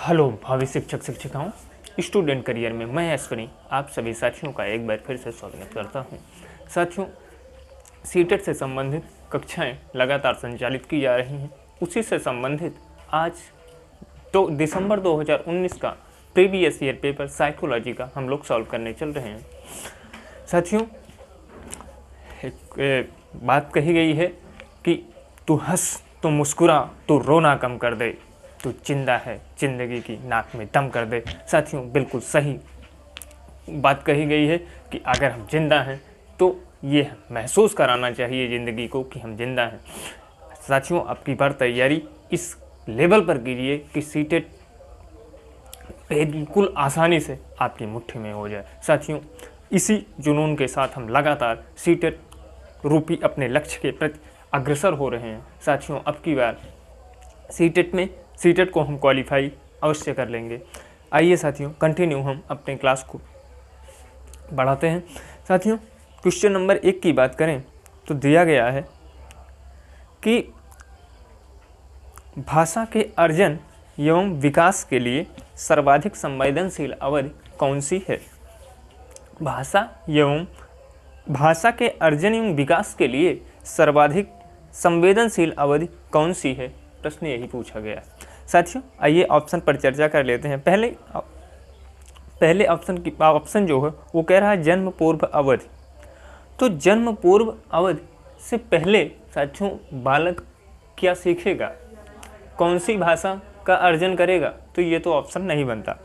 Hello भावी शिक्षक शिक्षिकाओं, स्टूडेंट करियर में मैं अश्विनी आप सभी साथियों का एक बार फिर से स्वागत करता हूं। साथियों, सीटेट से संबंधित कक्षाएं लगातार संचालित की जा रही हैं। उसी से संबंधित आज तो दिसंबर 2019 का प्रीवियस ईयर पेपर साइकोलॉजी का हम लोग सॉल्व करने चल रहे हैं। साथियों, एक बात कही गई है कि तू हंस, तू मुस्कुरा, तू रोना कम कर दे, तू जिंदा है जिंदगी की नाक में दम कर दे। साथियों, बिल्कुल सही बात कही गई है कि अगर हम जिंदा हैं तो ये महसूस कराना चाहिए ज़िंदगी को कि हम जिंदा हैं। साथियों, आपकी बार तैयारी इस लेवल पर कीजिए कि सीटेट बिल्कुल आसानी से आपकी मुट्ठी में हो जाए। साथियों, इसी जुनून के साथ हम लगातार सीटेट रूपी अपने लक्ष्य के प्रति अग्रसर हो रहे हैं। साथियों, अब की बार सीटेट को हम क्वालिफाई अवश्य कर लेंगे। आइए साथियों, कंटिन्यू हम अपने क्लास को बढ़ाते हैं। साथियों, क्वेश्चन नंबर 1 की बात करें तो दिया गया है कि भाषा के अर्जन एवं विकास के लिए सर्वाधिक संवेदनशील अवधि कौन सी है। भाषा के अर्जन एवं विकास के लिए सर्वाधिक संवेदनशील अवधि कौन सी है, प्रश्न यही पूछा गया है। साथियों, आइए ऑप्शन पर चर्चा कर लेते हैं। पहले ऑप्शन जो है वो कह रहा है जन्म पूर्व अवधि। तो जन्म पूर्व अवधि से पहले साथियों बालक क्या सीखेगा, कौन सी भाषा का अर्जन करेगा, तो ये तो ऑप्शन नहीं बनता।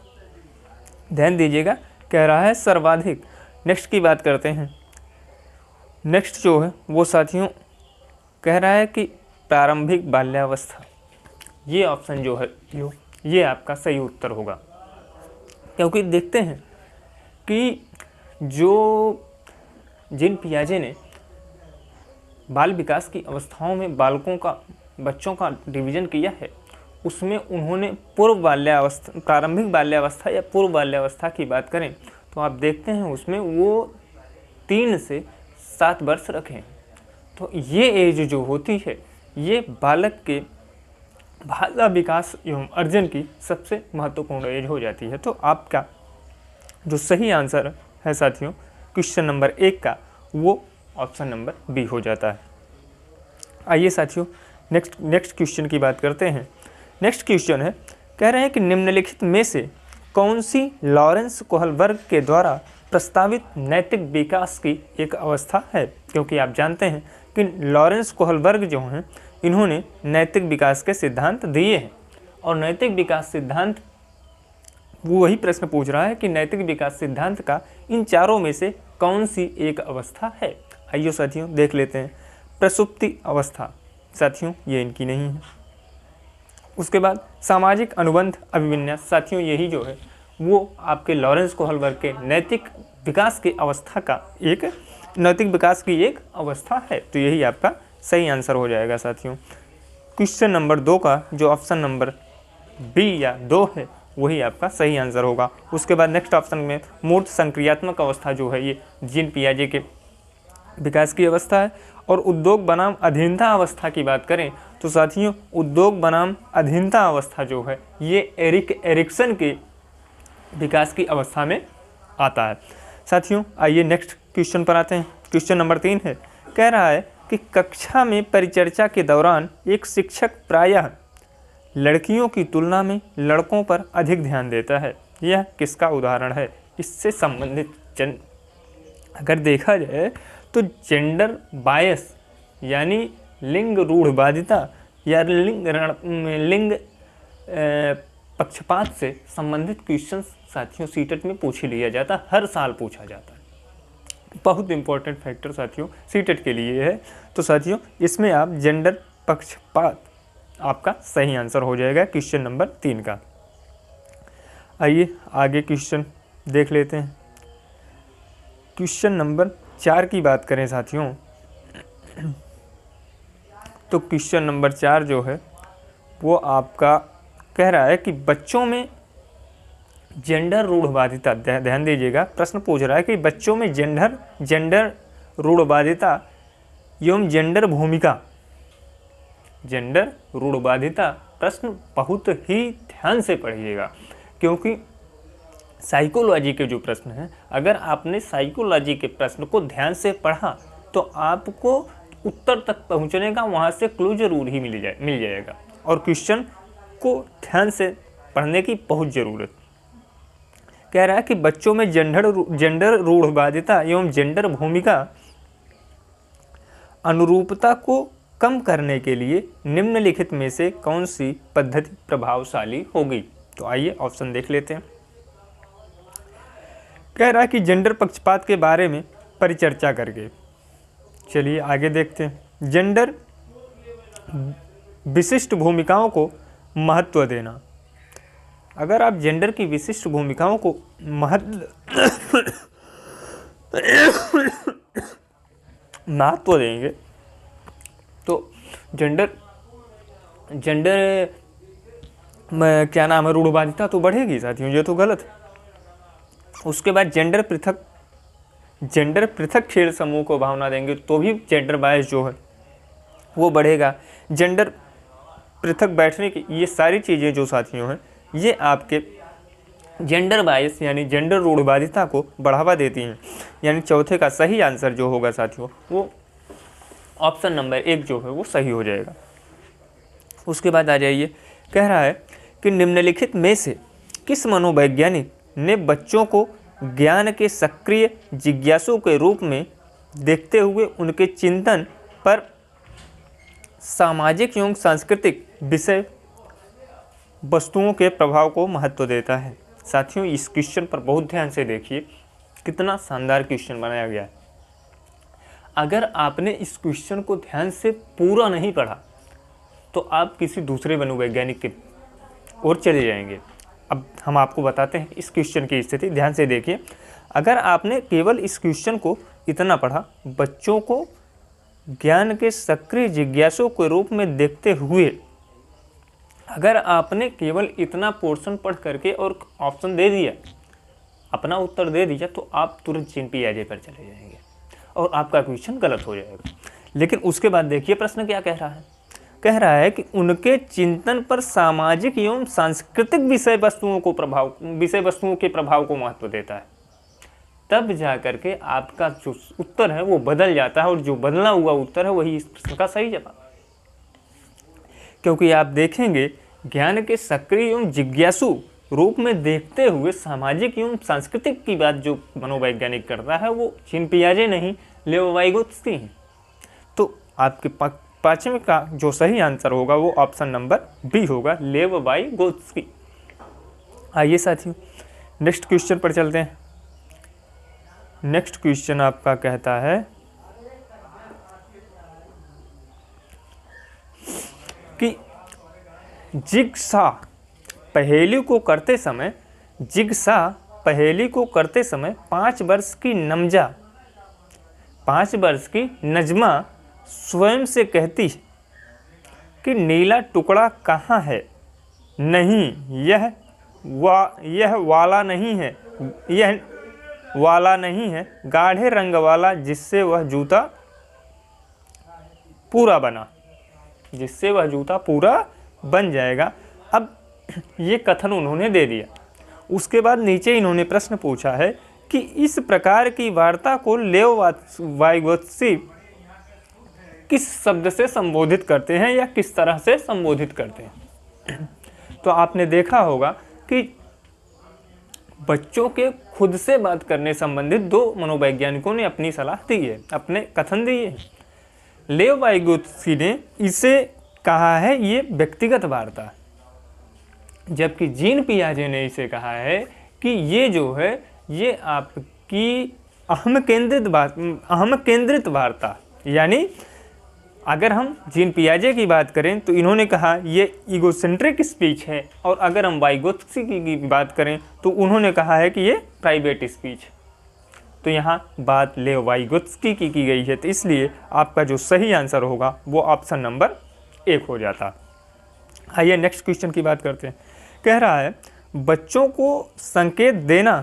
ध्यान दीजिएगा, कह रहा है सर्वाधिक। नेक्स्ट की बात करते हैं। नेक्स्ट जो है वो साथियों कह रहा है कि प्रारंभिक बाल्यावस्था। ये ऑप्शन जो है ये आपका सही उत्तर होगा, क्योंकि देखते हैं कि जिन पियाजे ने बाल विकास की अवस्थाओं में बच्चों का डिवीज़न किया है, उसमें उन्होंने प्रारंभिक बाल्यावस्था या पूर्व बाल्यावस्था की बात करें तो आप देखते हैं उसमें वो 3 से 7 वर्ष रखें। तो ये एज जो होती है ये बालक के भाषा विकास एवं अर्जन की सबसे महत्वपूर्ण एज हो जाती है। तो आपका जो सही आंसर है साथियों क्वेश्चन नंबर 1 का, वो ऑप्शन नंबर बी हो जाता है। आइए साथियों नेक्स्ट क्वेश्चन की बात करते हैं। नेक्स्ट क्वेश्चन है, कह रहे हैं कि निम्नलिखित में से कौन सी लॉरेंस कोहलबर्ग के द्वारा प्रस्तावित नैतिक विकास की एक अवस्था है। क्योंकि आप जानते हैं कि लॉरेंस कोहलबर्ग जो हैं इन्होंने नैतिक विकास के सिद्धांत दिए हैं, और नैतिक विकास सिद्धांत वो वही प्रश्न पूछ रहा है कि नैतिक विकास सिद्धांत का इन चारों में से कौन सी एक अवस्था है। आइए साथियों देख लेते हैं। प्रसुप्ति अवस्था, साथियों ये इनकी नहीं है। उसके बाद सामाजिक अनुबंध अभिविन्यास, साथियों यही जो है वो आपके लॉरेंस कोहलबर्ग के नैतिक विकास की एक अवस्था है। तो यही आपका सही आंसर हो जाएगा साथियों। क्वेश्चन नंबर 2 का जो ऑप्शन नंबर बी या 2 है वही आपका सही आंसर होगा। उसके बाद नेक्स्ट ऑप्शन में मूर्त संक्रियात्मक अवस्था जो है ये जीन पियाजे के विकास की अवस्था है। और उद्योग बनाम अधीनता अवस्था की बात करें तो साथियों उद्योग बनाम अधीनता अवस्था जो है ये एरिक एरिक्सन के विकास की अवस्था में आता है। साथियों आइए नेक्स्ट क्वेश्चन पर आते हैं। क्वेश्चन नंबर 3 है, कह रहा है कि कक्षा में परिचर्चा के दौरान एक शिक्षक प्रायः लड़कियों की तुलना में लड़कों पर अधिक ध्यान देता है। यह किसका उदाहरण है। इससे संबंधित अगर देखा जाए तो जेंडर बायस यानी लिंग रूढ़वादिता या लिंग पक्षपात से संबंधित क्वेश्चन साथियों सीटेट में पूछ ही लिया जाता है, हर साल पूछा जाता है। बहुत इंपॉर्टेंट फैक्टर साथियों सीटेट के लिए है। तो साथियों इसमें आप जेंडर पक्षपात आपका सही आंसर हो जाएगा क्वेश्चन नंबर 3 का। आइए आगे क्वेश्चन देख लेते हैं। क्वेश्चन नंबर 4 की बात करें साथियों तो क्वेश्चन नंबर 4 जो है वो आपका कह रहा है कि बच्चों में जेंडर रूढ़वादिता, ध्यान दीजिएगा प्रश्न पूछ रहा है कि बच्चों में जेंडर रूढ़वादिता एवं जेंडर प्रश्न बहुत ही ध्यान से पढ़िएगा, क्योंकि साइकोलॉजी के जो प्रश्न हैं, अगर आपने साइकोलॉजी के प्रश्न को ध्यान से पढ़ा तो आपको उत्तर तक पहुंचने का वहाँ से क्लू जरूर ही मिल जाएगा। और क्वेश्चन को ध्यान से पढ़ने की बहुत ज़रूरत। कह रहा है कि बच्चों में जेंडर रूढ़वादिता एवं जेंडर भूमिका अनुरूपता को कम करने के लिए निम्नलिखित में से कौन सी पद्धति प्रभावशाली होगी। तो आइए ऑप्शन देख लेते हैं। कह रहा है कि जेंडर पक्षपात के बारे में परिचर्चा करके। चलिए आगे देखते हैं। जेंडर विशिष्ट भूमिकाओं को महत्व देना। अगर आप जेंडर की विशिष्ट भूमिकाओं को महत्व देंगे तो जेंडर में क्या नाम है, रूढ़वादिता तो बढ़ेगी साथियों, ये तो गलत है। उसके बाद जेंडर पृथक खेल समूह को भावना देंगे तो भी जेंडर बायस जो है वो बढ़ेगा। जेंडर पृथक बैठने की ये सारी चीज़ें जो साथियों हैं ये आपके जेंडर बायस यानी जेंडर रूढ़वादिता को बढ़ावा देती हैं। यानी चौथे का सही आंसर जो होगा साथियों वो ऑप्शन नंबर 1 जो है वो सही हो जाएगा। उसके बाद आ जाइए। कह रहा है कि निम्नलिखित में से किस मनोवैज्ञानिक ने बच्चों को ज्ञान के सक्रिय जिज्ञासु के रूप में देखते हुए उनके चिंतन पर सामाजिक एवं सांस्कृतिक विषय वस्तुओं के प्रभाव को महत्व देता है। साथियों इस क्वेश्चन पर बहुत ध्यान से देखिए, कितना शानदार क्वेश्चन बनाया गया है। अगर आपने इस क्वेश्चन को ध्यान से पूरा नहीं पढ़ा तो आप किसी दूसरे मनोवैज्ञानिक के ओर चले जाएंगे। अब हम आपको बताते हैं इस क्वेश्चन की स्थिति, ध्यान से देखिए। अगर आपने केवल इस क्वेश्चन को इतना पढ़ा, बच्चों को ज्ञान के सक्रिय जिज्ञासु के रूप में देखते हुए, अगर आपने केवल इतना पोर्शन पढ़ करके और ऑप्शन दे दिया, अपना उत्तर दे दिया, तो आप तुरंत जीन पियाजे पर चले जाएंगे और आपका क्वेश्चन गलत हो जाएगा। लेकिन उसके बाद देखिए प्रश्न क्या कह रहा है। कह रहा है कि उनके चिंतन पर सामाजिक एवं सांस्कृतिक विषय वस्तुओं के प्रभाव को महत्व देता है। तब जा करके आपका जो उत्तर है वो बदल जाता है और जो बदला हुआ उत्तर है वही इस प्रश्न का सही जवाब। क्योंकि आप देखेंगे ज्ञान के सक्रिय एवं जिज्ञासु रूप में देखते हुए सामाजिक एवं सांस्कृतिक की बात जो मनोवैज्ञानिक करता है वो जीन पियाजे नहीं, लेव वाइगोत्स्की हैं। तो आपके पांचवें का जो सही आंसर होगा वो ऑप्शन नंबर बी होगा, लेव वाइगोत्स्की। आइए साथियों नेक्स्ट क्वेश्चन पर चलते हैं। नेक्स्ट क्वेश्चन आपका कहता है कि जिगसा पहेली को करते समय 5 वर्ष की नजमा स्वयं से कहती है कि नीला टुकड़ा कहाँ है। नहीं, यह वाला नहीं है, गाढ़े रंग वाला जिससे वह जूता पूरा बन जाएगा। अब ये कथन उन्होंने दे दिया। उसके बाद नीचे इन्होंने प्रश्न पूछा है कि इस प्रकार की वार्ता को लेव वाइगोत्स्की किस शब्द से संबोधित करते हैं या किस तरह से संबोधित करते हैं। तो आपने देखा होगा कि बच्चों के खुद से बात करने संबंधित 2 मनोवैज्ञानिकों ने अपनी सलाह दी है, अपने कथन दिए हैं। लेव वाइगोत्स्की ने इसे कहा है ये व्यक्तिगत वार्ता, जबकि जीन पियाजे ने इसे कहा है कि ये जो है ये आपकी अहम केंद्रित वार्ता। यानी अगर हम जीन पियाजे की बात करें तो इन्होंने कहा ये ईगोसेंट्रिक स्पीच है, और अगर हम वाइगोत्स्की की बात करें तो उन्होंने कहा है कि ये प्राइवेट स्पीच है। तो यहाँ बात लेव वाइगोत्स्की की गई है, तो इसलिए आपका जो सही आंसर होगा वो ऑप्शन नंबर 1 हो जाता। आइए नेक्स्ट क्वेश्चन की बात करते हैं। कह रहा है बच्चों को संकेत देना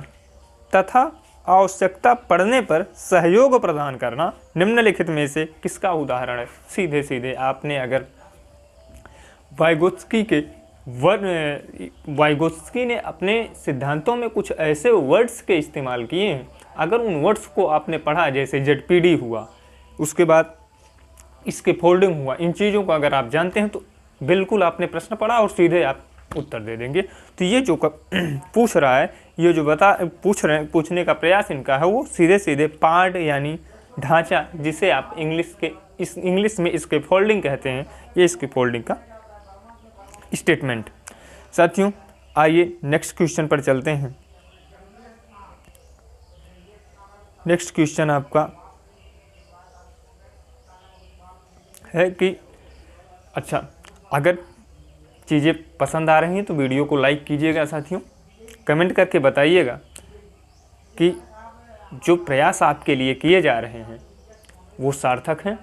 तथा आवश्यकता पड़ने पर सहयोग प्रदान करना निम्नलिखित में से किसका उदाहरण है। सीधे सीधे आपने अगर वाइगोत्स्की ने अपने सिद्धांतों में कुछ ऐसे वर्ड्स के इस्तेमाल किए हैं, अगर उन वर्ड्स को आपने पढ़ा, जैसे ZPD हुआ, उसके बाद इसके फोल्डिंग हुआ, इन चीज़ों को अगर आप जानते हैं तो बिल्कुल आपने प्रश्न पढ़ा और सीधे आप उत्तर दे देंगे। तो ये जो पूछ रहा है, ये जो पूछने का प्रयास इनका है, वो सीधे सीधे पार्ट यानी ढांचा, जिसे आप इंग्लिश में इसके फोल्डिंग कहते हैं, ये इसके फोल्डिंग का स्टेटमेंट। साथियों आइए नेक्स्ट क्वेश्चन पर चलते हैं। नेक्स्ट क्वेश्चन आपका है कि अच्छा, अगर चीज़ें पसंद आ रही हैं तो वीडियो को लाइक कीजिएगा साथियों, कमेंट करके बताइएगा कि जो प्रयास आपके लिए किए जा रहे हैं वो सार्थक हैं,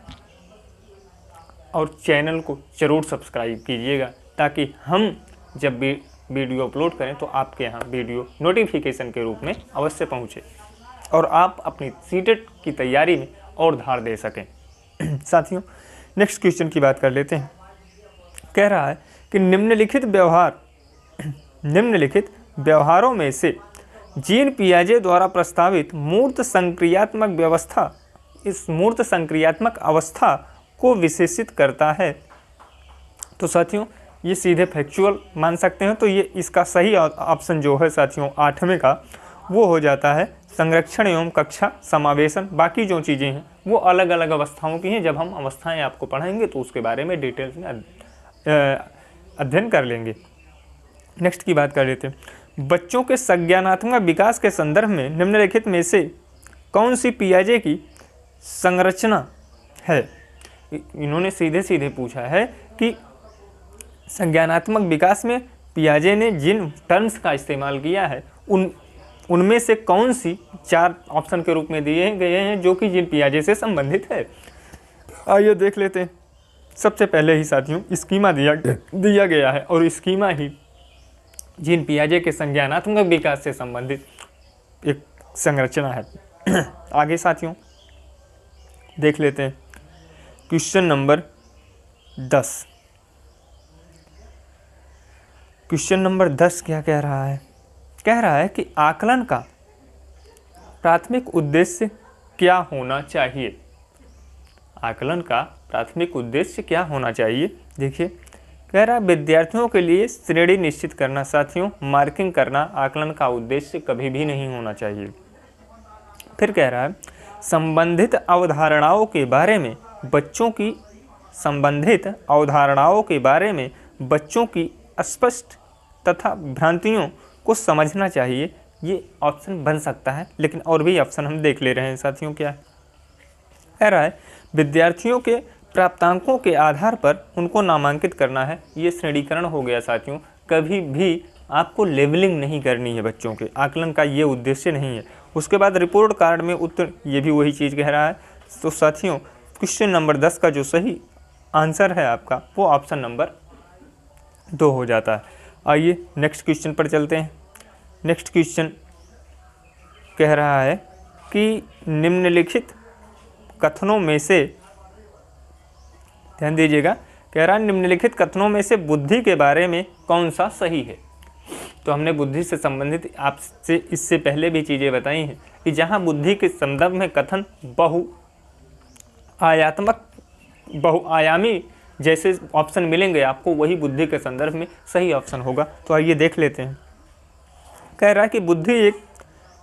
और चैनल को ज़रूर सब्सक्राइब कीजिएगा ताकि हम जब भी वीडियो अपलोड करें तो आपके यहाँ वीडियो नोटिफिकेशन के रूप में अवश्य पहुँचे और आप अपनी सीटेट की तैयारी में और धार दे सकें। साथियों नेक्स्ट क्वेश्चन की बात कर लेते हैं। कह रहा है कि निम्नलिखित व्यवहारों में से जीन पियाजे द्वारा प्रस्तावित मूर्त संक्रियात्मक व्यवस्था इस मूर्त संक्रियात्मक अवस्था को विशेषित करता है। तो साथियों ये सीधे फैक्चुअल मान सकते हैं, तो ये इसका सही ऑप्शन जो है साथियों 8वें का, वो हो जाता है संरक्षण एवं कक्षा समावेशन। बाकी जो चीज़ें हैं वो अलग अलग अवस्थाओं की हैं, जब हम अवस्थाएं आपको पढ़ाएंगे तो उसके बारे में डिटेल्स में अध्ययन कर लेंगे। नेक्स्ट की बात कर लेते हैं। बच्चों के संज्ञानात्मक विकास के संदर्भ में निम्नलिखित में से कौन सी पियाजे की संरचना है। इन्होंने सीधे सीधे पूछा है कि संज्ञानात्मक विकास में पियाजे ने जिन टर्म्स का इस्तेमाल किया है उनमें से कौन सी 4 ऑप्शन के रूप में दिए गए हैं जो कि जीन पियाजे से संबंधित है। आइए देख लेते हैं। सबसे पहले ही साथियों स्कीमा दिया गया है, और स्कीमा ही जीन पियाजे के संज्ञानात्मक विकास से संबंधित एक संरचना है। आगे साथियों देख लेते हैं क्वेश्चन नंबर 10। क्वेश्चन नंबर 10 क्या कह रहा है। कह रहा है कि आकलन का प्राथमिक उद्देश्य क्या होना चाहिए। आकलन का प्राथमिक उद्देश्य क्या होना चाहिए। देखिए कह रहा है विद्यार्थियों के लिए श्रेणी निश्चित करना। साथियों मार्किंग करना आकलन का उद्देश्य कभी भी नहीं होना चाहिए। फिर कह रहा है संबंधित अवधारणाओं के बारे में बच्चों की स्पष्ट तथा भ्रांतियों को समझना चाहिए। ये ऑप्शन बन सकता है, लेकिन और भी ऑप्शन हम देख ले रहे हैं साथियों। क्या कह रहा है विद्यार्थियों के प्राप्तांकों के आधार पर उनको नामांकित करना है। ये श्रेणीकरण हो गया साथियों। कभी भी आपको लेवलिंग नहीं करनी है बच्चों के, आकलन का ये उद्देश्य नहीं है। उसके बाद रिपोर्ट कार्ड में उत्तर, ये भी वही चीज़ कह रहा है। तो साथियों क्वेश्चन नंबर 10 का जो सही आंसर है आपका वो ऑप्शन नंबर 2 हो जाता है। आइए नेक्स्ट क्वेश्चन पर चलते हैं। नेक्स्ट क्वेश्चन कह रहा है कि निम्नलिखित कथनों में से, ध्यान दीजिएगा, कह रहा है निम्नलिखित कथनों में से बुद्धि के बारे में कौन सा सही है। तो हमने बुद्धि से संबंधित आपसे इससे पहले भी चीज़ें बताई हैं कि जहाँ बुद्धि के संदर्भ में कथन बहुआयामी जैसे ऑप्शन मिलेंगे आपको, वही बुद्धि के संदर्भ में सही ऑप्शन होगा। तो आइए देख लेते हैं। कह रहा है कि बुद्धि एक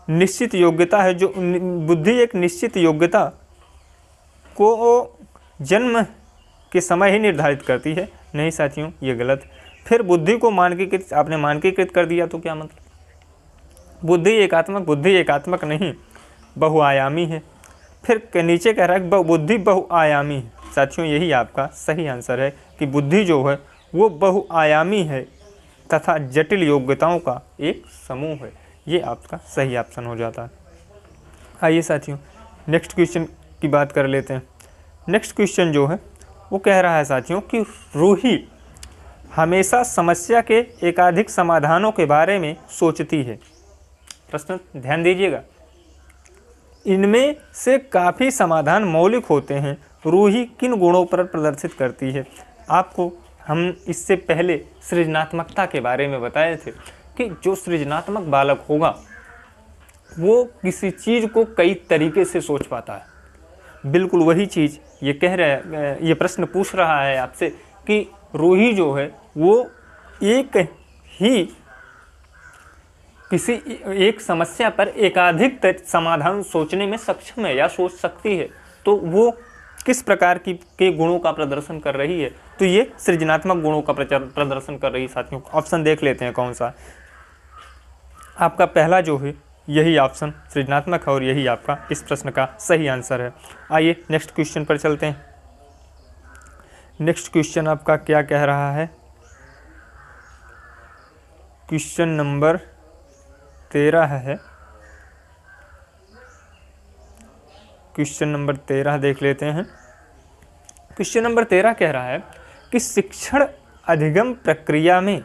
निश्चित योग्यता है, जो बुद्धि एक निश्चित योग्यता को जन्म के समय ही निर्धारित करती है। नहीं साथियों ये गलत। फिर बुद्धि को मानकीकृत, आपने मानकीकृत कर दिया तो क्या मतलब, बुद्धि एकात्मक नहीं बहुआयामी है। फिर नीचे कह रहा है कि बुद्धि बहुआयामी है। साथियों यही आपका सही आंसर है कि बुद्धि जो है वो बहुआयामी है तथा जटिल योग्यताओं का एक समूह है। ये आपका सही ऑप्शन हो जाता है। आइए साथियों नेक्स्ट क्वेश्चन की बात कर लेते हैं। नेक्स्ट क्वेश्चन जो है वो कह रहा है साथियों कि रूही हमेशा समस्या के एकाधिक समाधानों के बारे में सोचती है। प्रश्न ध्यान दीजिएगा, इनमें से काफ़ी समाधान मौलिक होते हैं। रूही किन गुणों पर प्रदर्शित करती है। आपको हम इससे पहले सृजनात्मकता के बारे में बताए थे कि जो सृजनात्मक बालक होगा वो किसी चीज़ को कई तरीके से सोच पाता है। बिल्कुल वही चीज़ ये कह रहा है, ये प्रश्न पूछ रहा है आपसे कि रूही जो है वो एक ही किसी एक समस्या पर एकाधिक समाधान सोचने में सक्षम है या सोच सकती है, तो वो किस प्रकार के गुणों का प्रदर्शन कर रही है। तो ये सृजनात्मक गुणों का प्रदर्शन कर रही है साथियों। ऑप्शन देख लेते हैं कौन सा। आपका पहला जो है यही ऑप्शन सृजनात्मक है और यही आपका इस प्रश्न का सही आंसर है। आइए नेक्स्ट क्वेश्चन पर चलते हैं। नेक्स्ट क्वेश्चन आपका क्या कह रहा है, क्वेश्चन नंबर 13 है। क्वेश्चन नंबर 13 देख लेते हैं। क्वेश्चन नंबर 13 कह रहा है कि शिक्षण अधिगम प्रक्रिया में,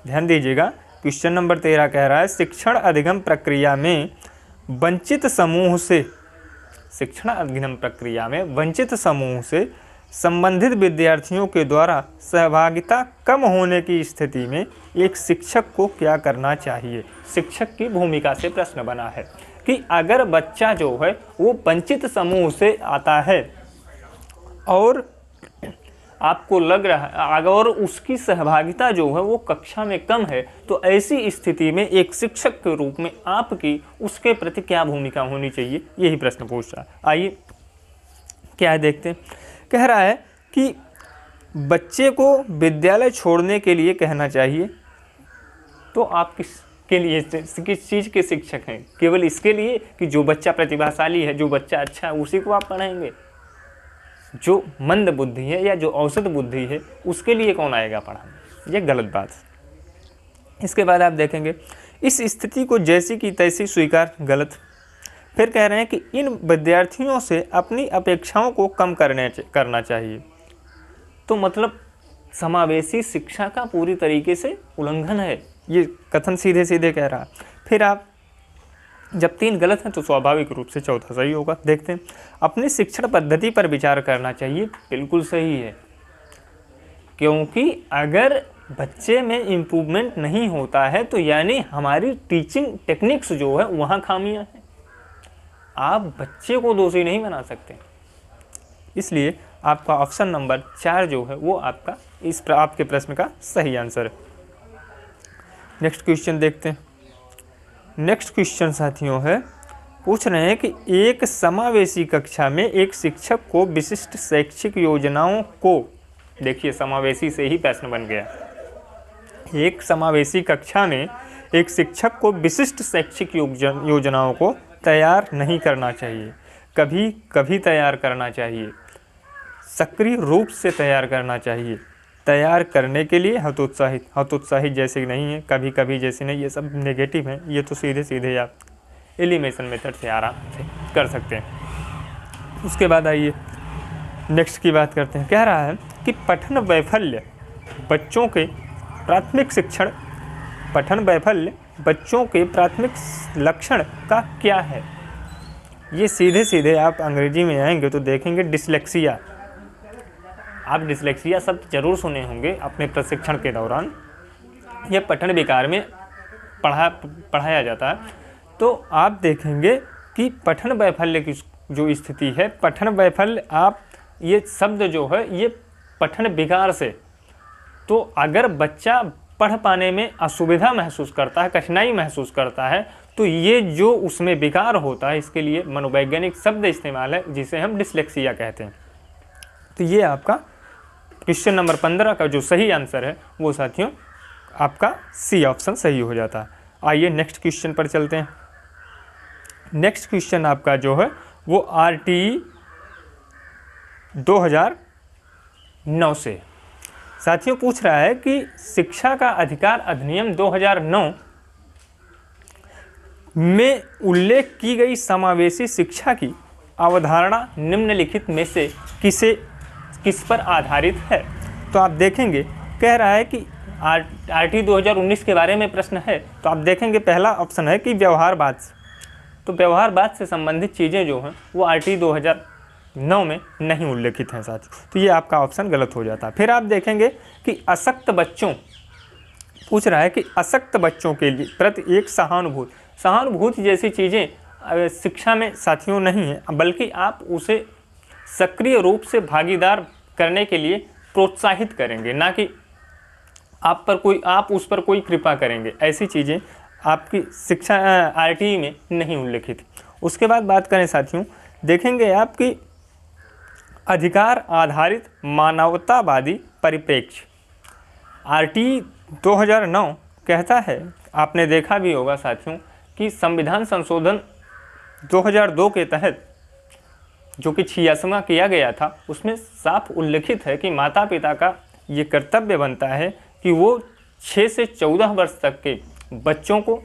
ध्यान दीजिएगा, क्वेश्चन नंबर 13 कह रहा है शिक्षण अधिगम प्रक्रिया में वंचित समूह से, शिक्षण अधिगम प्रक्रिया में वंचित समूह से संबंधित विद्यार्थियों के द्वारा सहभागिता कम होने की स्थिति में एक शिक्षक को क्या करना चाहिए। शिक्षक की भूमिका से प्रश्न बना है कि अगर बच्चा जो है वो वंचित समूह से आता है और आपको लग रहा है अगर उसकी सहभागिता जो है वो कक्षा में कम है, तो ऐसी स्थिति में एक शिक्षक के रूप में आपकी उसके प्रति क्या भूमिका होनी चाहिए, यही प्रश्न पूछ रहा है। आइए क्या है देखते हैं। कह रहा है कि बच्चे को विद्यालय छोड़ने के लिए कहना चाहिए। तो आप किसके लिए, किस चीज़ के शिक्षक हैं? केवल इसके लिए कि जो बच्चा प्रतिभाशाली है, जो बच्चा अच्छा है उसी को आप पढ़ाएंगे? जो मंद बुद्धि है या जो औसत बुद्धि है उसके लिए कौन आएगा पढ़ाने? ये गलत बात है। इसके बाद आप देखेंगे इस स्थिति को जैसी की तैसी स्वीकार, गलत। फिर कह रहे हैं कि इन विद्यार्थियों से अपनी अपेक्षाओं को कम करना चाहिए। तो मतलब समावेशी शिक्षा का पूरी तरीके से उल्लंघन है, ये कथन सीधे सीधे कह रहा है। फिर आप जब 3 गलत हैं तो स्वाभाविक रूप से चौथा सही होगा। देखते हैं, अपनी शिक्षण पद्धति पर विचार करना चाहिए, बिल्कुल सही है, क्योंकि अगर बच्चे में इम्प्रूवमेंट नहीं होता है तो यानी हमारी टीचिंग टेक्निक्स जो है वहाँ खामियां हैं। आप बच्चे को दोषी नहीं बना सकते, इसलिए आपका ऑप्शन नंबर 4 जो है वो आपका आपके प्रश्न का सही आंसर है। नेक्स्ट क्वेश्चन देखते हैं। नेक्स्ट क्वेश्चन साथियों है, पूछ रहे हैं कि एक समावेशी कक्षा में एक शिक्षक को विशिष्ट शैक्षिक योजनाओं को, देखिए समावेशी से ही प्रश्न बन गया। एक समावेशी कक्षा में एक शिक्षक को विशिष्ट शैक्षिक योजनाओं को तैयार नहीं करना चाहिए, कभी कभी तैयार करना चाहिए, सक्रिय रूप से तैयार करना चाहिए। तैयार करने के लिए हतोत्साहित जैसे नहीं है, कभी कभी जैसे नहीं, ये सब नेगेटिव हैं। ये तो सीधे सीधे आप एलिमिनेशन मेथड से आराम से कर सकते हैं। उसके बाद आइए नेक्स्ट की बात करते हैं। कह रहा है कि पठन वैफल्य बच्चों के प्राथमिक शिक्षण, पठन वैफल्य बच्चों के प्राथमिक लक्षण का क्या है। ये सीधे सीधे आप अंग्रेजी में आएंगे तो देखेंगे डिसलेक्सिया। आप डिसलेक्सिया शब्द जरूर सुने होंगे अपने प्रशिक्षण के दौरान। यह पठन विकार में पढ़ाया जाता है। तो आप देखेंगे कि पठन वैफल्य की जो स्थिति है, पठन वैफल्य, आप ये शब्द जो है ये पठन विकार से, तो अगर बच्चा पढ़ पाने में असुविधा महसूस करता है, कठिनाई महसूस करता है, तो ये जो उसमें विकार होता है, इसके लिए मनोवैज्ञानिक शब्द इस्तेमाल है जिसे हम डिसलेक्सिया कहते हैं। तो ये आपका क्वेश्चन नंबर 15 का जो सही आंसर है वो साथियों आपका सी ऑप्शन सही हो जाता है। आइए नेक्स्ट क्वेश्चन पर चलते हैं। नेक्स्ट क्वेश्चन आपका जो है वो RTE 2009 से साथियों पूछ रहा है कि शिक्षा का अधिकार अधिनियम 2009 में उल्लेख की गई समावेशी शिक्षा की अवधारणा निम्नलिखित में से किस पर आधारित है। तो आप देखेंगे कह रहा है कि RTE 2019 के बारे में प्रश्न है। तो आप देखेंगे पहला ऑप्शन है कि व्यवहारवाद। तो व्यवहारवाद से संबंधित चीज़ें जो हैं वो RTE 9 में नहीं उल्लेखित हैं साथियों, तो ये आपका ऑप्शन गलत हो जाता है। फिर आप देखेंगे कि अशक्त बच्चों, पूछ रहा है कि अशक्त बच्चों के लिए प्रति एक सहानुभूति जैसी चीज़ें शिक्षा में साथियों नहीं है, बल्कि आप उसे सक्रिय रूप से भागीदार करने के लिए प्रोत्साहित करेंगे, ना कि आप उस पर कोई कृपा करेंगे। ऐसी चीज़ें आपकी शिक्षा आरटीई में नहीं उल्लेखित। उसके बाद बात करें साथियों, देखेंगे आपकी अधिकार आधारित मानवतावादी परिप्रेक्ष्य। आरटीई 2009 कहता है, आपने देखा भी होगा साथियों, कि संविधान संशोधन 2002 के तहत जो कि 86वां किया गया था, उसमें साफ उल्लेखित है कि माता पिता का ये कर्तव्य बनता है कि वो 6 से 14 वर्ष तक के बच्चों को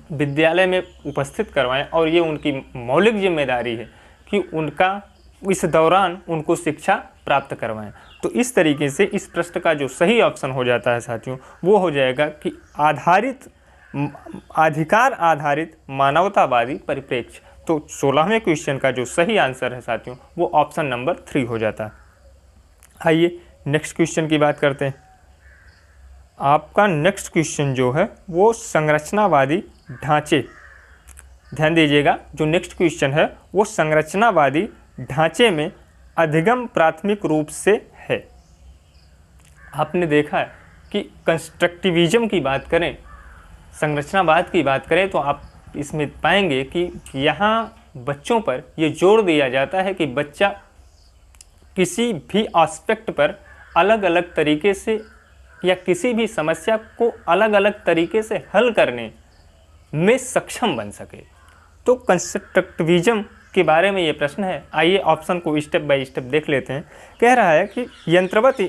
विद्यालय में उपस्थित करवाएं, और ये उनकी मौलिक जिम्मेदारी है कि उनका इस दौरान उनको शिक्षा प्राप्त करवाएं। तो इस तरीके से इस प्रश्न का जो सही ऑप्शन हो जाता है साथियों, वो हो जाएगा कि अधिकार आधारित मानवतावादी परिप्रेक्ष्य। तो 16वें क्वेश्चन का जो सही आंसर है साथियों, वो ऑप्शन नंबर 3 हो जाता है। आइए नेक्स्ट क्वेश्चन की बात करते हैं। आपका नेक्स्ट क्वेश्चन जो है वो संरचनावादी ढांचे, ध्यान दीजिएगा, जो नेक्स्ट क्वेश्चन है वो संरचनावादी ढांचे में अधिगम प्राथमिक रूप से है। आपने देखा है कि कंस्ट्रक्टिविज्म की बात करें, संरचनावाद की बात करें, तो आप इसमें पाएंगे कि यहाँ बच्चों पर ये जोर दिया जाता है कि बच्चा किसी भी एस्पेक्ट पर अलग अलग तरीके से या किसी भी समस्या को अलग अलग तरीके से हल करने में सक्षम बन सके। तो कंस्ट्रक्टिविज्म के बारे में ये प्रश्न है। आइए ऑप्शन को स्टेप बाय स्टेप देख लेते हैं। कह रहा है कि यंत्रवत,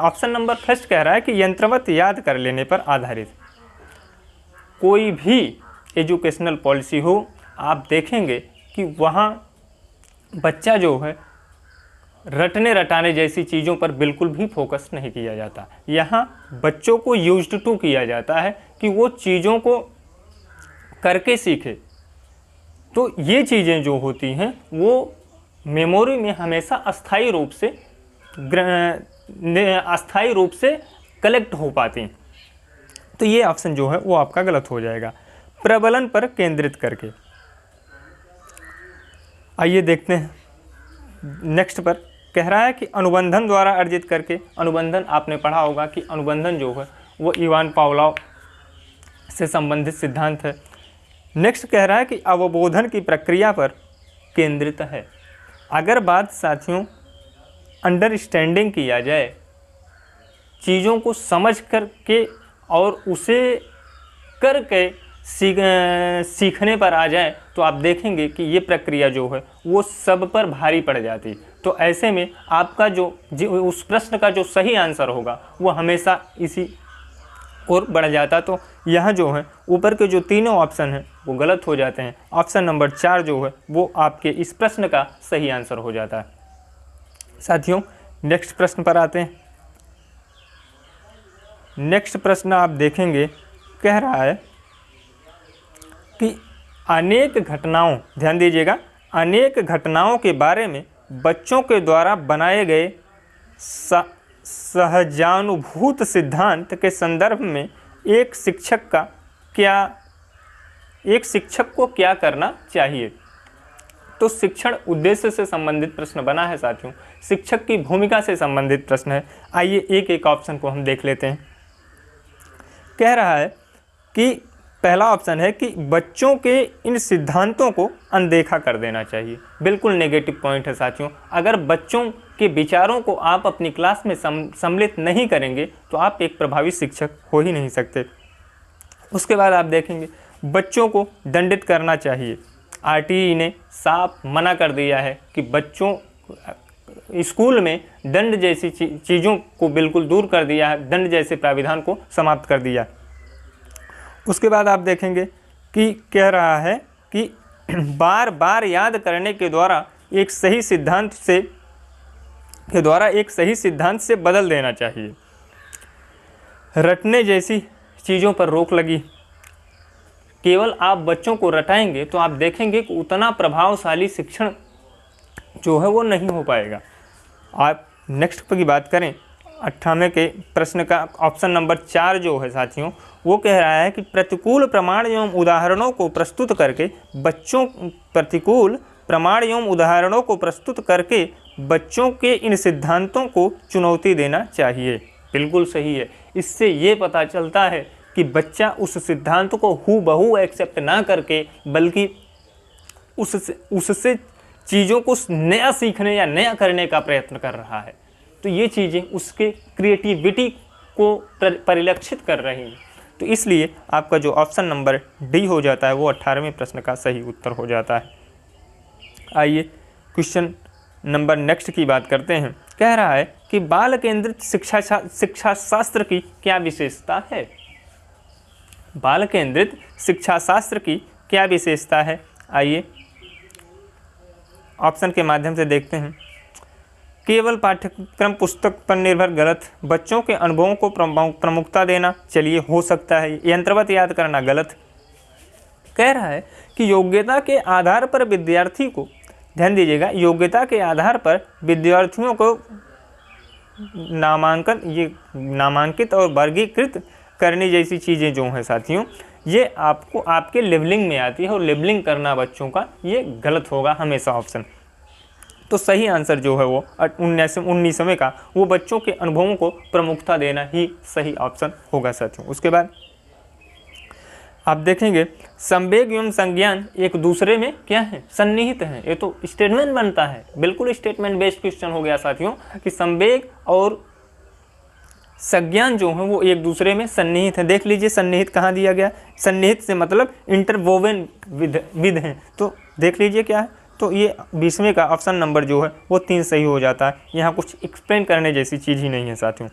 ऑप्शन नंबर फर्स्ट कह रहा है कि यंत्रवत याद कर लेने पर आधारित कोई भी एजुकेशनल पॉलिसी हो, आप देखेंगे कि वहाँ बच्चा जो है रटने रटाने जैसी चीज़ों पर बिल्कुल भी फोकस नहीं किया जाता। यहाँ बच्चों को यूज्ड टू किया जाता है कि वो चीज़ों को करके सीखे। तो ये चीज़ें जो होती हैं वो मेमोरी में हमेशा अस्थायी रूप से कलेक्ट हो पाती हैं। तो ये ऑप्शन जो है वो आपका गलत हो जाएगा। प्रबलन पर केंद्रित करके, आइए देखते हैं नेक्स्ट पर। कह रहा है कि अनुबंधन द्वारा अर्जित करके। अनुबंधन आपने पढ़ा होगा कि अनुबंधन जो है वो इवान पावलोव से संबंधित सिद्धांत है। नेक्स्ट कह रहा है कि अवबोधन की प्रक्रिया पर केंद्रित है। अगर बात साथियों अंडरस्टैंडिंग किया जाए, चीज़ों को समझ करके और उसे करके सीखने पर आ जाए, तो आप देखेंगे कि ये प्रक्रिया जो है वो सब पर भारी पड़ जाती। तो ऐसे में आपका जो उस प्रश्न का जो सही आंसर होगा वो हमेशा इसी और बढ़ जाता। तो यहाँ जो है ऊपर के जो तीनों ऑप्शन हैं वो गलत हो जाते हैं। ऑप्शन नंबर 4 जो है वो आपके इस प्रश्न का सही आंसर हो जाता है। साथियों नेक्स्ट प्रश्न पर आते हैं। नेक्स्ट प्रश्न आप देखेंगे, कह रहा है कि अनेक घटनाओं, ध्यान दीजिएगा, अनेक घटनाओं के बारे में बच्चों के द्वारा बनाए गए सहजानुभूत सिद्धांत के संदर्भ में एक शिक्षक को क्या करना चाहिए। तो शिक्षण उद्देश्य से संबंधित प्रश्न बना है साथियों, शिक्षक की भूमिका से संबंधित प्रश्न है। आइए एक एक ऑप्शन को हम देख लेते हैं। कह रहा है कि पहला ऑप्शन है कि बच्चों के इन सिद्धांतों को अनदेखा कर देना चाहिए। बिल्कुल नेगेटिव पॉइंट है साथियों। अगर बच्चों के विचारों को आप अपनी क्लास में सम्मिलित नहीं करेंगे तो आप एक प्रभावी शिक्षक हो ही नहीं सकते। उसके बाद आप देखेंगे बच्चों को दंडित करना चाहिए। आरटीई ने साफ मना कर दिया है कि बच्चों स्कूल में दंड जैसी चीज़ों को बिल्कुल दूर कर दिया है, दंड जैसे प्राविधान को समाप्त कर दिया। उसके बाद आप देखेंगे कि कह रहा है कि बार बार याद करने के द्वारा एक सही सिद्धांत से बदल देना चाहिए। रटने जैसी चीज़ों पर रोक लगी। केवल आप बच्चों को रटाएंगे तो आप देखेंगे कि उतना प्रभावशाली शिक्षण जो है वो नहीं हो पाएगा। आप नेक्स्ट की बात करें 98 के प्रश्न का ऑप्शन नंबर 4 जो है साथियों, वो कह रहा है कि प्रतिकूल प्रमाण एवं उदाहरणों को प्रस्तुत करके बच्चों के इन सिद्धांतों को चुनौती देना चाहिए। बिल्कुल सही है। इससे ये पता चलता है कि बच्चा उस सिद्धांत को हूबहू एक्सेप्ट ना करके बल्कि उससे चीज़ों को नया सीखने या नया करने का प्रयत्न कर रहा है। तो ये चीज़ें उसके क्रिएटिविटी को परिलक्षित कर रही हैं। तो इसलिए आपका जो ऑप्शन नंबर डी हो जाता है वो 18वें प्रश्न का सही उत्तर हो जाता है। आइए क्वेश्चन नंबर नेक्स्ट की बात करते हैं। कह रहा है कि बाल केंद्रित शिक्षा शास्त्र की क्या विशेषता है? बाल केंद्रित शिक्षा शास्त्र की क्या विशेषता है? आइए ऑप्शन के माध्यम से देखते हैं। केवल पाठ्यक्रम पुस्तक पर निर्भर, गलत। बच्चों के अनुभवों को प्रमुखता देना, चलिए हो सकता है। यंत्रवत याद करना, गलत। कह रहा है कि योग्यता के आधार पर विद्यार्थी को, ध्यान दीजिएगा, योग्यता के आधार पर विद्यार्थियों को नामांकित और वर्गीकृत करने जैसी चीज़ें जो हैं साथियों, ये आपको आपके लेवलिंग में आती है और लेवलिंग करना बच्चों का ये गलत होगा हमेशा ऑप्शन। तो सही आंसर जो है वो 19वें का वो बच्चों के अनुभवों को प्रमुखता देना ही सही ऑप्शन होगा साथियों। उसके बाद आप देखेंगे संवेग एवं संज्ञान एक दूसरे में क्या है? सन्निहित हैं। ये तो स्टेटमेंट बनता है, बिल्कुल स्टेटमेंट बेस्ड क्वेश्चन हो गया साथियों कि संवेग और संज्ञान जो है वो एक दूसरे में सन्निहित है। देख लीजिए सन्निहित कहाँ दिया गया? सन्निहित से मतलब इंटरवोवन विद हैं। तो देख लीजिए क्या है, तो ये 20वें का ऑप्शन नंबर जो है वो 3 सही हो जाता है। यहाँ कुछ एक्सप्लेन करने जैसी चीज़ ही नहीं है साथियों।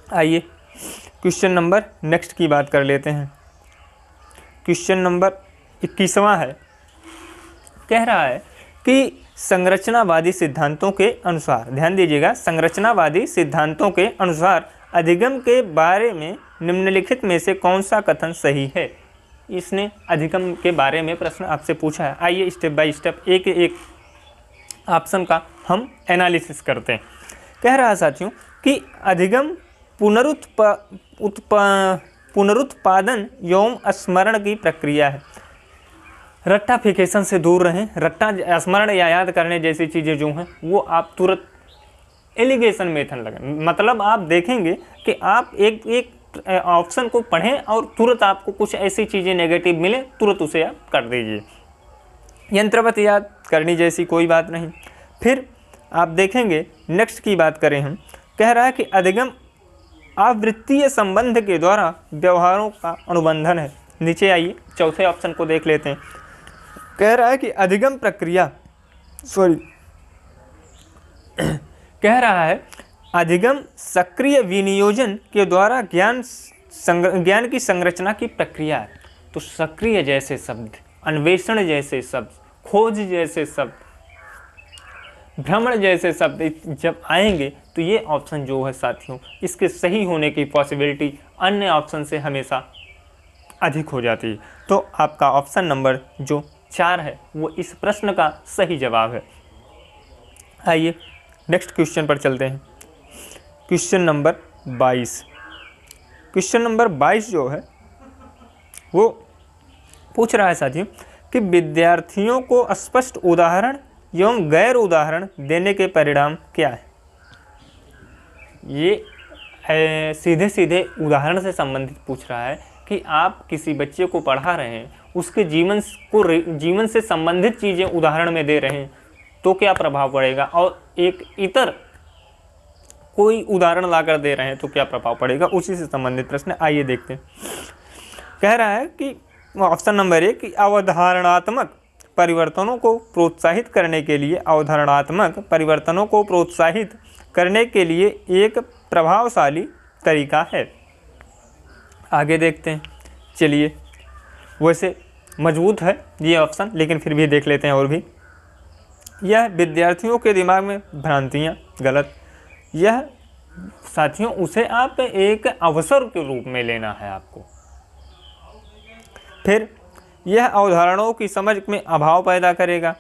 आइए क्वेश्चन नंबर नेक्स्ट की बात कर लेते हैं। क्वेश्चन नंबर 21वां है। कह रहा है कि संरचनावादी सिद्धांतों के अनुसार, ध्यान दीजिएगा, संरचनावादी सिद्धांतों के अनुसार अधिगम के बारे में निम्नलिखित में से कौन सा कथन सही है? इसने अधिगम के बारे में प्रश्न आपसे पूछा है। आइए स्टेप बाय स्टेप एक एक ऑप्शन का हम एनालिसिस करते हैं। कह रहा है साथियों कि अधिगम पुनरुत्पादन एवं स्मरण की प्रक्रिया है। रट्टाफिकेशन से दूर रहें। रट्टा स्मरण या याद करने जैसी चीज़ें जो हैं वो आप तुरंत एलिगेशन मेथड लगें। मतलब आप देखेंगे कि आप एक ऑप्शन को पढ़ें और तुरंत आपको कुछ ऐसी चीज़ें नेगेटिव मिले, तुरंत उसे आप कर दीजिए। यंत्रवत याद करनी जैसी कोई बात नहीं। फिर आप देखेंगे नेक्स्ट की बात करें हम, कह रहा है कि अधिगम आवृत्तीय संबंध के द्वारा व्यवहारों का अनुबंधन है। नीचे आइए चौथे ऑप्शन को देख लेते हैं। कह रहा है कि अधिगम प्रक्रिया कह रहा है अधिगम सक्रिय विनियोजन के द्वारा ज्ञान की संरचना की प्रक्रिया है। तो सक्रिय जैसे शब्द, अन्वेषण जैसे शब्द, खोज जैसे शब्द, भ्रमण जैसे शब्द जब आएंगे तो ये ऑप्शन जो है साथियों, इसके सही होने की पॉसिबिलिटी अन्य ऑप्शन से हमेशा अधिक हो जाती है। तो आपका ऑप्शन नंबर जो 4 है वो इस प्रश्न का सही जवाब है। आइए नेक्स्ट क्वेश्चन पर चलते हैं। Question number 22। क्वेश्चन नंबर 22 जो है वो पूछ रहा है साथियों कि विद्यार्थियों को स्पष्ट उदाहरण एवं गैर उदाहरण देने के परिणाम क्या है? ये सीधे सीधे उदाहरण से संबंधित पूछ रहा है कि आप किसी बच्चे को पढ़ा रहे हैं, उसके जीवन से संबंधित चीज़ें उदाहरण में दे रहे हैं तो क्या प्रभाव पड़ेगा, और एक इतर कोई उदाहरण लाकर दे रहे हैं तो क्या प्रभाव पड़ेगा, उसी से संबंधित प्रश्न। आइए देखते हैं। कह रहा है कि ऑप्शन नंबर 1 कि अवधारणात्मक परिवर्तनों को प्रोत्साहित करने के लिए, अवधारणात्मक परिवर्तनों को प्रोत्साहित करने के लिए एक प्रभावशाली तरीका है। आगे देखते हैं। चलिए, वैसे मजबूत है ये ऑप्शन, लेकिन फिर भी देख लेते हैं और भी। यह विद्यार्थियों के दिमाग में भ्रांतियाँ, गलत। यह साथियों उसे आप एक अवसर के रूप में लेना है आपको। फिर यह अवधारणाओं की समझ में अभाव पैदा करेगा,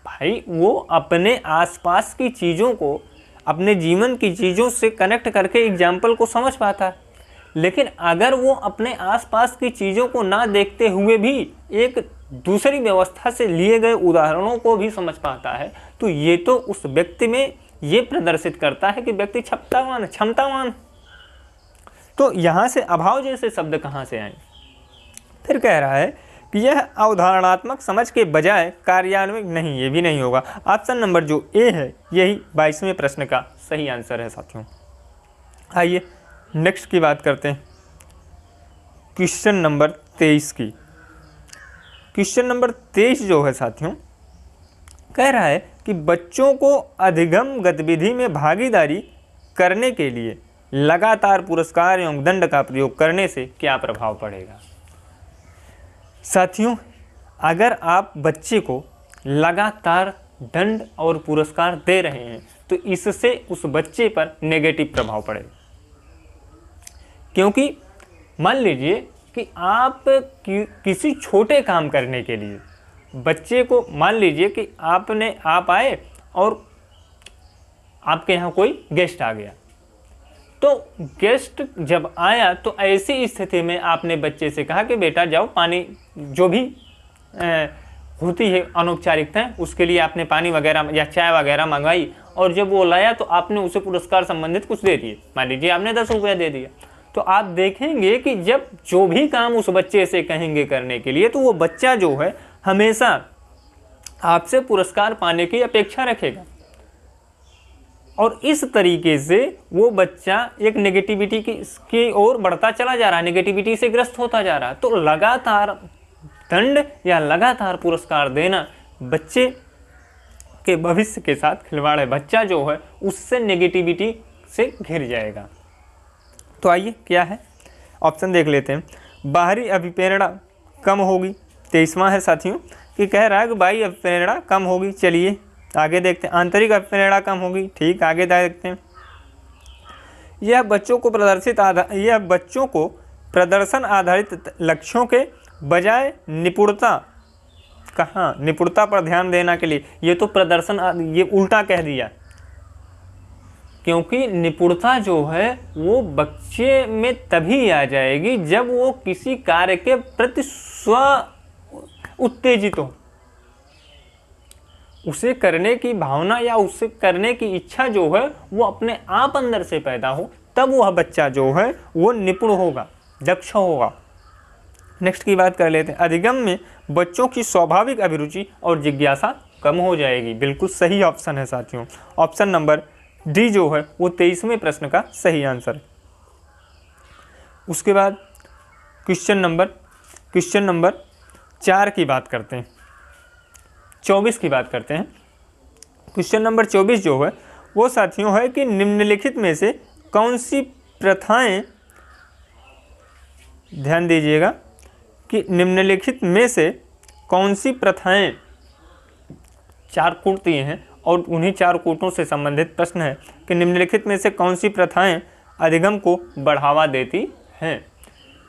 भाई वो अपने आसपास की चीज़ों को, अपने जीवन की चीज़ों से कनेक्ट करके एग्जाम्पल को समझ पाता है। लेकिन अगर वो अपने आसपास की चीज़ों को ना देखते हुए भी एक दूसरी व्यवस्था से लिए गए उदाहरणों को भी समझ पाता है, तो ये तो उस व्यक्ति में ये प्रदर्शित करता है कि व्यक्ति क्षमतावान। तो यहाँ से अभाव जैसे शब्द कहाँ से आए? फिर कह रहा है कि यह अवधारणात्मक समझ के बजाय कार्यान्वयन नहीं, ये भी नहीं होगा। ऑप्शन नंबर जो ए है यही 22वें प्रश्न का सही आंसर है साथियों। आइए नेक्स्ट की बात करते हैं, क्वेश्चन नंबर 23 की। क्वेश्चन नंबर 23 जो है साथियों, कह रहा है कि बच्चों को अधिगम गतिविधि में भागीदारी करने के लिए लगातार पुरस्कार एवं दंड का प्रयोग करने से क्या प्रभाव पड़ेगा। साथियों, अगर आप बच्चे को लगातार दंड और पुरस्कार दे रहे हैं तो इससे उस बच्चे पर नेगेटिव प्रभाव पड़ेगा। क्योंकि मान लीजिए कि आप किसी छोटे काम करने के लिए बच्चे को, मान लीजिए कि आप आए और आपके यहाँ कोई गेस्ट आ गया, तो गेस्ट जब आया तो ऐसी स्थिति में आपने बच्चे से कहा कि बेटा जाओ पानी, जो भी होती है अनौपचारिकताएं, उसके लिए आपने पानी वगैरह या चाय वगैरह मंगवाई, और जब वो लाया तो आपने उसे पुरस्कार संबंधित कुछ दे दिए। मान लीजिए आपने 10 रुपया दे दिया, तो आप देखेंगे कि जब जो भी काम उस बच्चे से कहेंगे करने के लिए, तो वो बच्चा जो है हमेशा आपसे पुरस्कार पाने की अपेक्षा रखेगा। और इस तरीके से वो बच्चा एक नेगेटिविटी की ओर बढ़ता चला जा रहा है, नेगेटिविटी से ग्रस्त होता जा रहा है। तो लगातार दंड या लगातार पुरस्कार देना बच्चे के भविष्य के साथ खिलवाड़ है। बच्चा जो है उससे नेगेटिविटी से घिर जाएगा। तो आइए क्या है, ऑप्शन देख लेते हैं। बाहरी अभिप्रेरणा कम होगी, 23वां है साथियों, कि कह रहा है कि बाहरी अभिप्रेरणा कम होगी। चलिए आगे देखते हैं। आंतरिक अभिप्रेरणा कम होगी, ठीक, आगे देखते हैं। यह बच्चों को प्रदर्शन आधारित लक्ष्यों के बजाय निपुणता पर ध्यान देना के लिए, ये तो प्रदर्शन, ये उल्टा कह दिया, क्योंकि निपुणता जो है वो बच्चे में तभी आ जाएगी जब वो किसी कार्य के प्रति स्व उत्तेजित हो, उसे करने की भावना या उसे करने की इच्छा जो है वो अपने आप अंदर से पैदा हो, तब वह बच्चा जो है वो निपुण होगा, दक्ष होगा। नेक्स्ट की बात कर लेते हैं। अधिगम में बच्चों की स्वाभाविक अभिरुचि और जिज्ञासा कम हो जाएगी। बिल्कुल सही ऑप्शन है साथियों, ऑप्शन नंबर डी जो है वो 23वें प्रश्न का सही आंसर है। उसके बाद क्वेश्चन नंबर 4 की बात करते हैं, 24 की बात करते हैं। क्वेश्चन नंबर 24 जो है वो साथियों है कि निम्नलिखित में से कौन सी प्रथाएं, ध्यान दीजिएगा कि निम्नलिखित में से कौन सी प्रथाएं, 4 कूट दिए हैं और उन्हीं 4 कूटों से संबंधित प्रश्न है कि निम्नलिखित में से कौन सी प्रथाएं अधिगम को बढ़ावा देती हैं।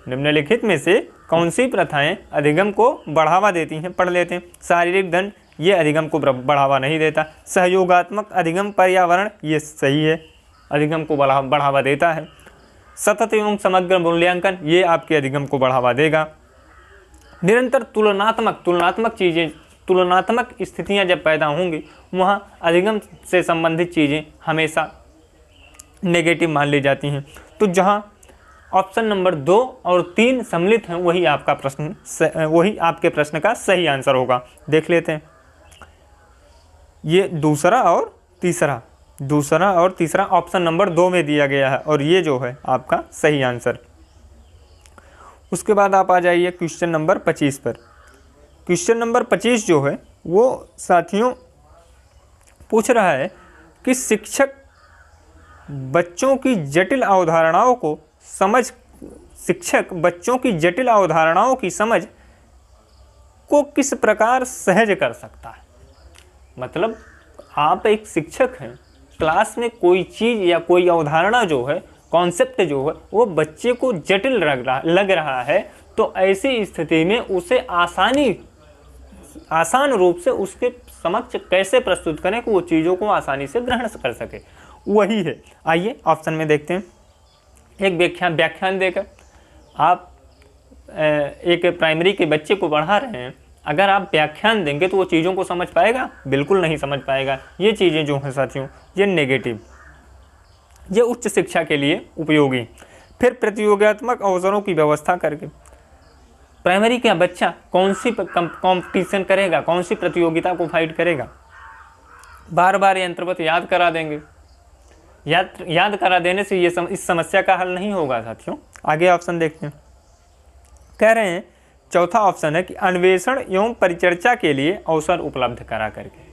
निम्नलिखित में से कौन सी प्रथाएं अधिगम को बढ़ावा देती हैं, पढ़ लेते हैं। शारीरिक दंड, ये अधिगम को बढ़ावा नहीं देता। सहयोगात्मक अधिगम पर्यावरण, ये सही है, अधिगम को बढ़ावा देता है। सतत एवं समग्र मूल्यांकन, ये आपके अधिगम को बढ़ावा देगा। निरंतर तुलनात्मक स्थितियां जब पैदा होंगी, वहाँ अधिगम से संबंधित चीज़ें हमेशा नेगेटिव मान ली जाती हैं। तो जहाँ ऑप्शन नंबर 2 और 3 सम्मिलित हैं, वही आपके प्रश्न का सही आंसर होगा। देख लेते हैं, ये दूसरा और तीसरा ऑप्शन नंबर 2 में दिया गया है और ये जो है आपका सही आंसर। उसके बाद आप आ जाइए क्वेश्चन नंबर 25 पर। क्वेश्चन नंबर 25 जो है वो साथियों पूछ रहा है कि शिक्षक बच्चों की जटिल अवधारणाओं की समझ को किस प्रकार सहज कर सकता है। मतलब आप एक शिक्षक हैं, क्लास में कोई चीज़ या कोई अवधारणा जो है, कॉन्सेप्ट जो है, वो बच्चे को जटिल लग रहा है, तो ऐसी स्थिति में उसे आसान रूप से उसके समक्ष कैसे प्रस्तुत करें कि वो चीज़ों को आसानी से ग्रहण कर सके, वही है। आइए ऑप्शन में देखते हैं। एक व्याख्यान देकर आप एक प्राइमरी के बच्चे को पढ़ा रहे हैं, अगर आप व्याख्यान देंगे तो वो चीज़ों को समझ पाएगा? बिल्कुल नहीं समझ पाएगा। ये चीज़ें जो हैं साथियों, ये नेगेटिव, ये उच्च शिक्षा के लिए उपयोगी। फिर प्रतियोगितात्मक अवसरों की व्यवस्था करके, प्राइमरी का बच्चा कौन सी कंपटीशन करेगा, कौन सी प्रतियोगिता को फाइट करेगा? बार बार यंत्रवत याद करा देंगे, याद करा देने से ये इस समस्या का हल नहीं होगा साथियों। आगे ऑप्शन देखते हैं। कह रहे हैं चौथा ऑप्शन है कि अन्वेषण एवं परिचर्चा के लिए अवसर उपलब्ध करा करके।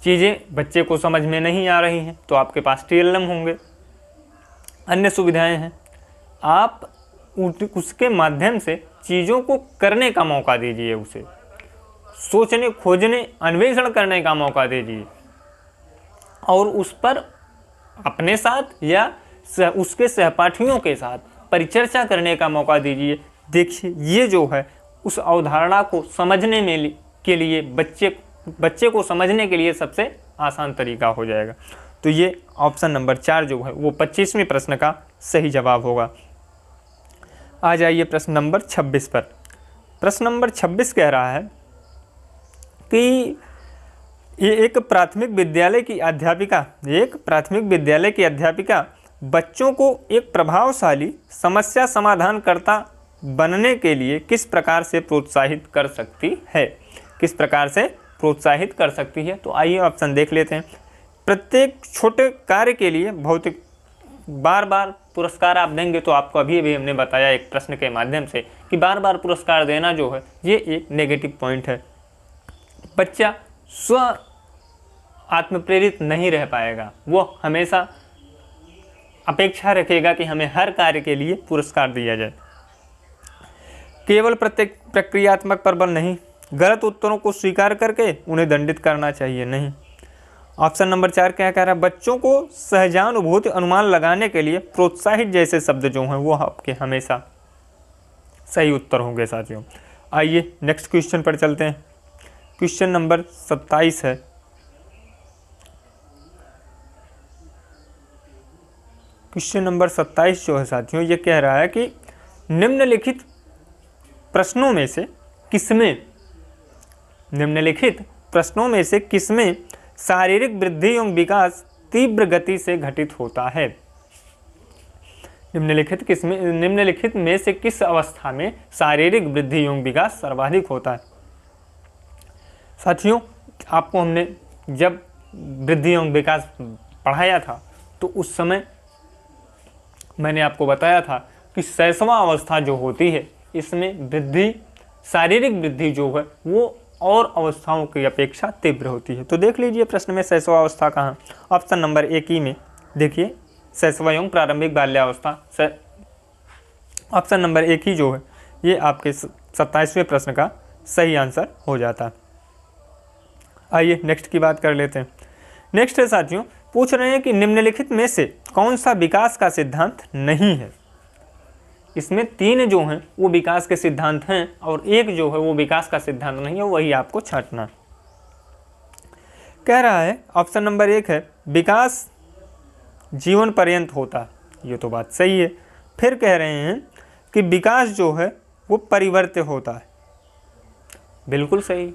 चीज़ें बच्चे को समझ में नहीं आ रही हैं तो आपके पास TLM होंगे, अन्य सुविधाएं हैं, आप उसके माध्यम से चीज़ों को करने का मौका दीजिए, उसे सोचने, खोजने, अन्वेषण करने का मौका दीजिए और उस पर अपने साथ या उसके सहपाठियों के साथ परिचर्चा करने का मौका दीजिए। देखिए ये जो है उस अवधारणा को समझने में के लिए बच्चे को समझने के लिए सबसे आसान तरीका हो जाएगा। तो ये ऑप्शन नंबर 4 जो है वो 25वें प्रश्न का सही जवाब होगा। आ जाइए प्रश्न नंबर 26 पर। प्रश्न नंबर 26 कह रहा है कि ये एक प्राथमिक विद्यालय की अध्यापिका बच्चों को एक प्रभावशाली समस्या समाधानकर्ता बनने के लिए किस प्रकार से प्रोत्साहित कर सकती है? किस प्रकार से प्रोत्साहित कर सकती है? तो आइए ऑप्शन देख लेते हैं। प्रत्येक छोटे कार्य के लिए भौतिक बार बार पुरस्कार आप देंगे तो आपको अभी हमने बताया एक प्रश्न के माध्यम से कि बार बार पुरस्कार देना जो है ये एक नेगेटिव पॉइंट है। बच्चा स्व आत्मप्रेरित नहीं रह पाएगा, वो हमेशा अपेक्षा रखेगा कि हमें हर कार्य के लिए पुरस्कार दिया जाए। केवल प्रत्येक प्रक्रियात्मक प्रबल नहीं, गलत उत्तरों को स्वीकार करके उन्हें दंडित करना चाहिए नहीं। ऑप्शन नंबर 4 क्या कह रहा है? बच्चों को सहजानुभूति अनुमान लगाने के लिए प्रोत्साहित जैसे शब्द जो हैं वो आपके हमेशा सही उत्तर होंगे साथियों। आइए नेक्स्ट क्वेश्चन पर चलते हैं। क्वेश्चन नंबर 27 है। क्वेश्चन नंबर 27 जो है साथियों ये कह रहा है कि निम्नलिखित प्रश्नों में से किसमें शारीरिक वृद्धि एवं विकास तीव्र गति से घटित होता है? निम्नलिखित में से किस अवस्था में शारीरिक वृद्धि एवं विकास सर्वाधिक होता है? साथियों आपको हमने जब वृद्धि एवं विकास पढ़ाया था तो उस समय मैंने आपको बताया था कि शैशवा अवस्था जो होती है इसमें वृद्धि, शारीरिक वृद्धि जो है वो और अवस्थाओं की अपेक्षा तीव्र होती है। तो देख लीजिए प्रश्न में शैशवा अवस्था कहाँ? ऑप्शन नंबर 1 ही में देखिए शैशवा एवं प्रारंभिक बाल्यावस्था। ऑप्शन नंबर 1 ही जो है ये आपके 27वें प्रश्न का सही आंसर हो जाता है। आइए नेक्स्ट की बात कर लेते हैं। नेक्स्ट है साथियों, पूछ रहे हैं कि निम्नलिखित में से कौन सा विकास का सिद्धांत नहीं है? इसमें 3 जो हैं वो विकास के सिद्धांत हैं और 1 जो है वो विकास का सिद्धांत नहीं है, वही आपको छांटना। कह रहा है ऑप्शन नंबर 1 है विकास जीवन पर्यंत होता है, ये तो बात सही है। फिर कह रहे हैं कि विकास जो है वो परिवर्त्य होता है, बिल्कुल सही।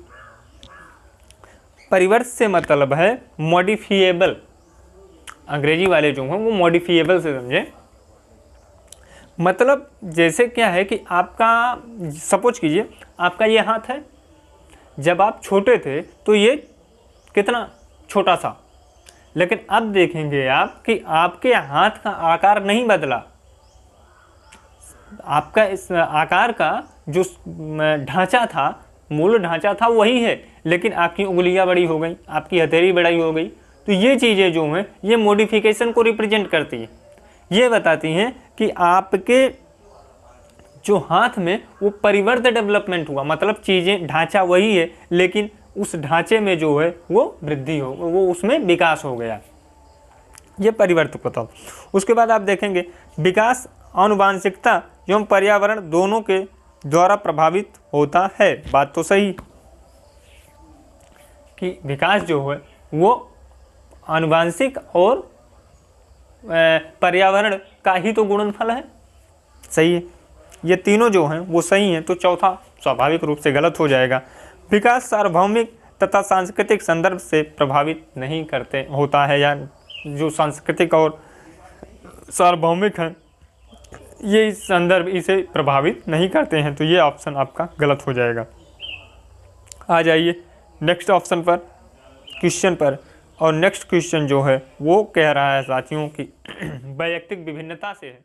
परिवर्त्य से मतलब है मॉडिफिएबल, अंग्रेजी वाले जो हैं वो मॉडिफिएबल से समझें। मतलब जैसे क्या है कि आपका सपोज कीजिए आपका ये हाथ है, जब आप छोटे थे तो ये कितना छोटा सा, लेकिन अब देखेंगे आप कि आपके हाथ का आकार नहीं बदला, आपका इस आकार का जो ढांचा था, मूल ढांचा था वही है, लेकिन आपकी उंगलियां बड़ी हो गई, आपकी हथेली बड़ी हो गई। तो ये चीज़ें जो हैं ये मॉडिफिकेशन को रिप्रेजेंट करती हैं, ये बताती हैं कि आपके जो हाथ में वो परिवर्त डेवलपमेंट हुआ, मतलब चीज़ें ढांचा वही है लेकिन उस ढांचे में जो है वो वृद्धि हो, वो उसमें विकास हो गया, ये परिवर्तक बताओ। उसके बाद आप देखेंगे विकास आनुवांशिकता एवं पर्यावरण दोनों के द्वारा प्रभावित होता है, बात तो सही। कि विकास जो है वो आनुवंशिक और पर्यावरण का ही तो गुणनफल है। सही है, ये तीनों जो हैं वो सही हैं, तो चौथा स्वाभाविक रूप से गलत हो जाएगा। विकास सार्वभौमिक तथा सांस्कृतिक संदर्भ से प्रभावित नहीं करते होता है, या जो सांस्कृतिक और सार्वभौमिक हैं ये इस संदर्भ इसे प्रभावित नहीं करते हैं, तो ये ऑप्शन आपका गलत हो जाएगा। आ जाइए नेक्स्ट ऑप्शन पर, क्वेश्चन पर। और नेक्स्ट क्वेश्चन जो है वो कह रहा है साथियों कि वैयक्तिक विभिन्नता से है।